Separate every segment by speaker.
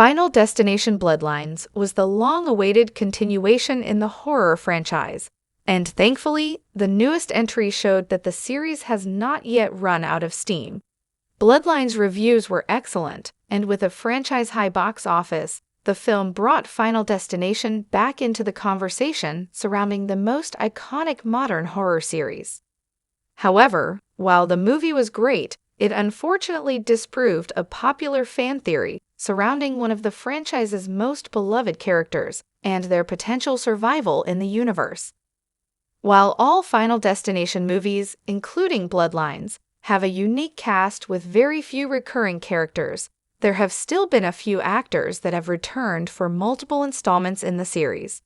Speaker 1: Final Destination Bloodlines was the long-awaited continuation in the horror franchise, and thankfully, the newest entry showed that the series has not yet run out of steam. Bloodlines reviews were excellent, and with a franchise-high box office, the film brought Final Destination back into the conversation surrounding the most iconic modern horror series. However, while the movie was great, it unfortunately disproved a popular fan theory surrounding one of the franchise's most beloved characters and their potential survival in the universe. While all Final Destination movies, including Bloodlines, have a unique cast with very few recurring characters, there have still been a few actors that have returned for multiple installments in the series.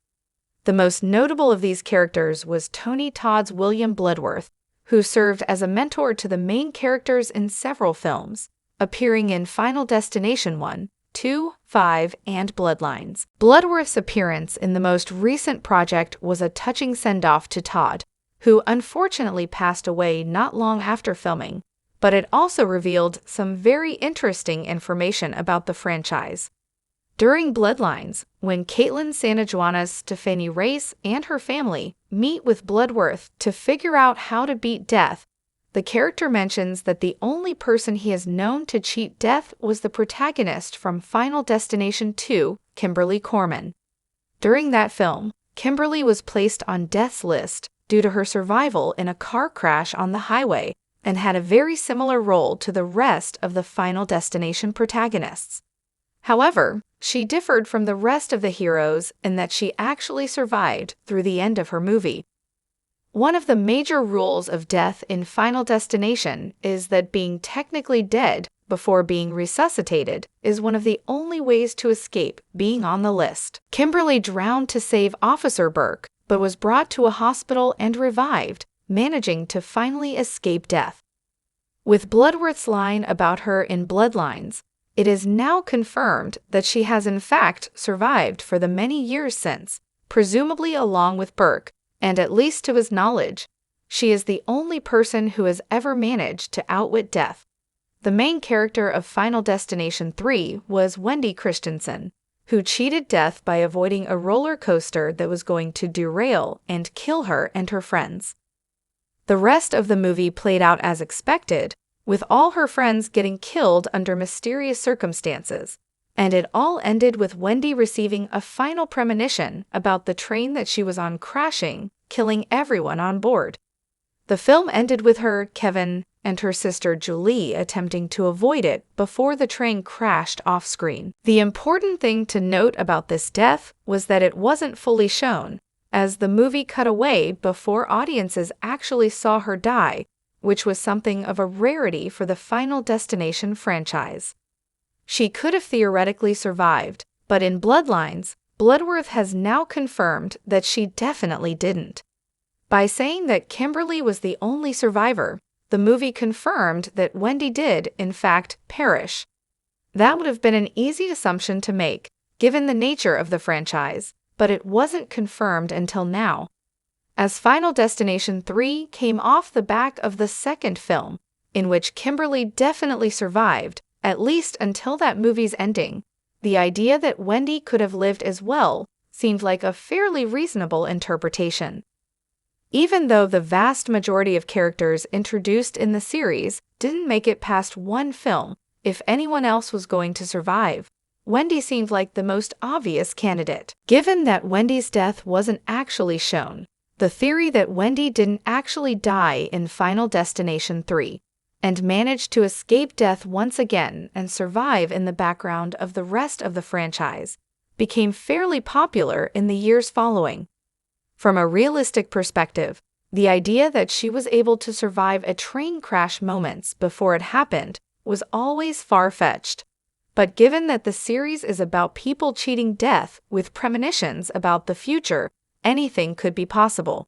Speaker 1: The most notable of these characters was Tony Todd's William Bloodworth, who served as a mentor to the main characters in several films, appearing in Final Destination 1, 2, 5, and Bloodlines. Bloodworth's appearance in the most recent project was a touching send-off to Todd, who unfortunately passed away not long after filming, but it also revealed some very interesting information about the franchise. During Bloodlines, when Caitlin Santajuana's Stephanie Race and her family meet with Bloodworth to figure out how to beat death, the character mentions that the only person he has known to cheat death was the protagonist from Final Destination 2, Kimberly Corman. During that film, Kimberly was placed on death's list due to her survival in a car crash on the highway and had a very similar role to the rest of the Final Destination protagonists. However, she differed from the rest of the heroes in that she actually survived through the end of her movie. One of the major rules of death in Final Destination is that being technically dead before being resuscitated is one of the only ways to escape being on the list. Kimberly drowned to save Officer Burke, but was brought to a hospital and revived, managing to finally escape death. With Bloodworth's line about her in Bloodlines, it is now confirmed that she has in fact survived for the many years since, presumably along with Burke, and at least to his knowledge, she is the only person who has ever managed to outwit death. The main character of Final Destination 3 was Wendy Christensen, who cheated death by avoiding a roller coaster that was going to derail and kill her and her friends. The rest of the movie played out as expected, with all her friends getting killed under mysterious circumstances, and it all ended with Wendy receiving a final premonition about the train that she was on crashing, killing everyone on board. The film ended with her, Kevin, and her sister Julie attempting to avoid it before the train crashed off-screen. The important thing to note about this death was that it wasn't fully shown, as the movie cut away before audiences actually saw her die, which was something of a rarity for the Final Destination franchise. She could have theoretically survived, but in Bloodlines, Bloodworth has now confirmed that she definitely didn't. By saying that Kimberly was the only survivor, the movie confirmed that Wendy did, in fact, perish. That would have been an easy assumption to make, given the nature of the franchise, but it wasn't confirmed until now. As Final Destination 3 came off the back of the second film, in which Kimberly definitely survived, at least until that movie's ending, the idea that Wendy could have lived as well seemed like a fairly reasonable interpretation. Even though the vast majority of characters introduced in the series didn't make it past one film, if anyone else was going to survive, Wendy seemed like the most obvious candidate. Given that Wendy's death wasn't actually shown, the theory that Wendy didn't actually die in Final Destination 3 and managed to escape death once again and survive in the background of the rest of the franchise became fairly popular in the years following. From a realistic perspective, the idea that she was able to survive a train crash moments before it happened was always far-fetched. But given that the series is about people cheating death with premonitions about the future, anything could be possible.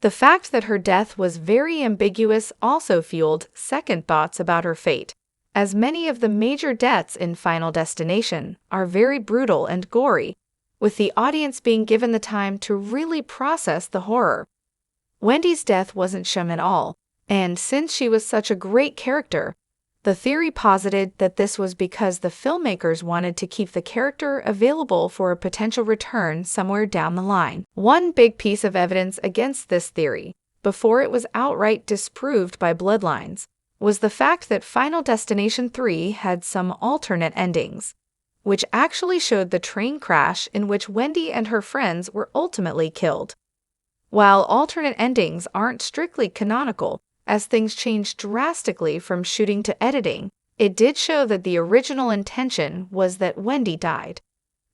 Speaker 1: The fact that her death was very ambiguous also fueled second thoughts about her fate, as many of the major deaths in Final Destination are very brutal and gory, with the audience being given the time to really process the horror. Wendy's death wasn't shown at all, and since she was such a great character, The theory posited that this was because the filmmakers wanted to keep the character available for a potential return somewhere down the line. One big piece of evidence against this theory, before it was outright disproved by Bloodlines, was the fact that Final Destination 3 had some alternate endings, which actually showed the train crash in which Wendy and her friends were ultimately killed. While alternate endings aren't strictly canonical, as things changed drastically from shooting to editing, it did show that the original intention was that Wendy died.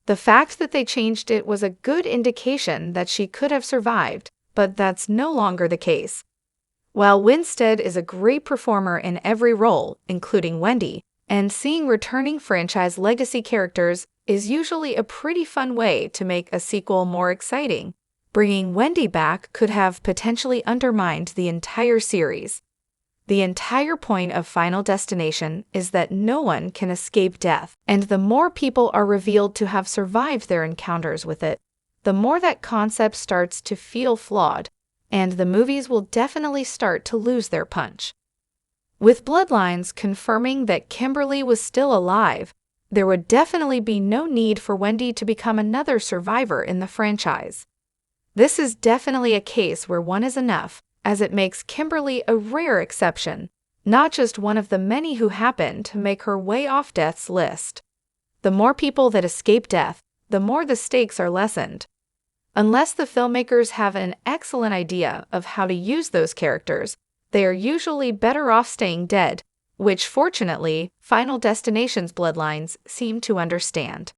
Speaker 1: The fact that they changed it was a good indication that she could have survived, but that's no longer the case. While Winstead is a great performer in every role, including Wendy, and seeing returning franchise legacy characters is usually a pretty fun way to make a sequel more exciting, bringing Wendy back could have potentially undermined the entire series. The entire point of Final Destination is that no one can escape death, and the more people are revealed to have survived their encounters with it, the more that concept starts to feel flawed, and the movies will definitely start to lose their punch. With Bloodlines confirming that Kimberly was still alive, there would definitely be no need for Wendy to become another survivor in the franchise. This is definitely a case where one is enough, as it makes Kimberly a rare exception, not just one of the many who happen to make her way off death's list. The more people that escape death, the more the stakes are lessened. Unless the filmmakers have an excellent idea of how to use those characters, they are usually better off staying dead, which fortunately, Final Destination's Bloodlines seem to understand.